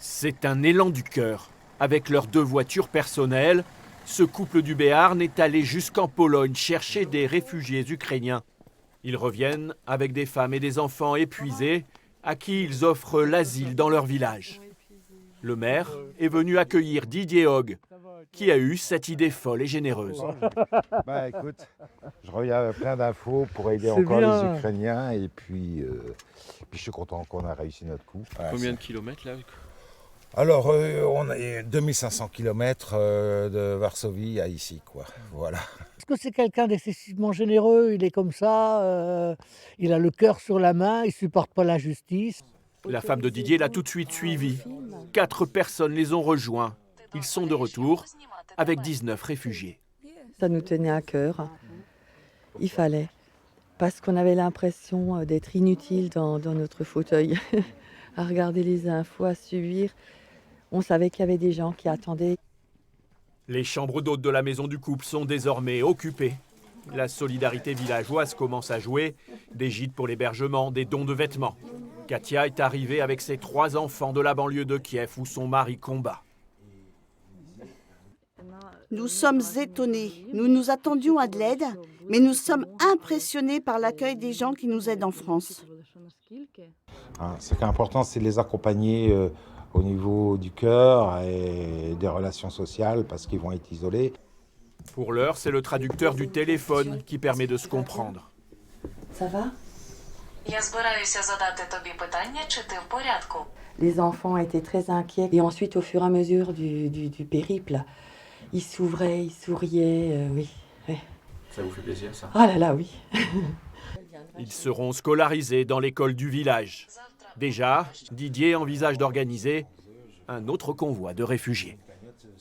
C'est un élan du cœur. Avec leurs 2 voitures personnelles, ce couple du Béarn est allé jusqu'en Pologne chercher des réfugiés ukrainiens. Ils reviennent avec des femmes et des enfants épuisés à qui ils offrent l'asile dans leur village. Le maire est venu accueillir Didier Hogg, qui a eu cette idée folle et généreuse. Bah écoute, je reviens avec plein d'infos pour aider encore les Ukrainiens et puis je suis content qu'on a réussi notre coup. Voilà, combien de kilomètres là? Alors on est 2500 km de Varsovie à ici, quoi. Voilà. Parce que c'est quelqu'un d'excessivement généreux, il est comme ça, il a le cœur sur la main, il ne supporte pas l'injustice. La femme de Didier l'a tout de suite suivi. 4 personnes les ont rejoints. Ils sont de retour avec 19 réfugiés. Ça nous tenait à cœur. Il fallait. Parce qu'on avait l'impression d'être inutile dans notre fauteuil. À regarder les infos, à subir. On savait qu'il y avait des gens qui attendaient. Les chambres d'hôtes de la maison du couple sont désormais occupées. La solidarité villageoise commence à jouer. Des gîtes pour l'hébergement, des dons de vêtements. Katia est arrivée avec ses 3 enfants de la banlieue de Kiev où son mari combat. Nous sommes étonnés. Nous nous attendions à de l'aide, mais nous sommes impressionnés par l'accueil des gens qui nous aident en France. Ce qui est important, c'est de les accompagner au niveau du cœur et des relations sociales parce qu'ils vont être isolés. Pour l'heure, c'est le traducteur du téléphone qui permet de se comprendre. Ça va? Les enfants étaient très inquiets et ensuite au fur et à mesure du périple, ils s'ouvraient, ils souriaient, oui. Ça vous fait plaisir ça? Ah là là, oui. Ils seront scolarisés dans l'école du village. Déjà, Didier envisage d'organiser un autre convoi de réfugiés.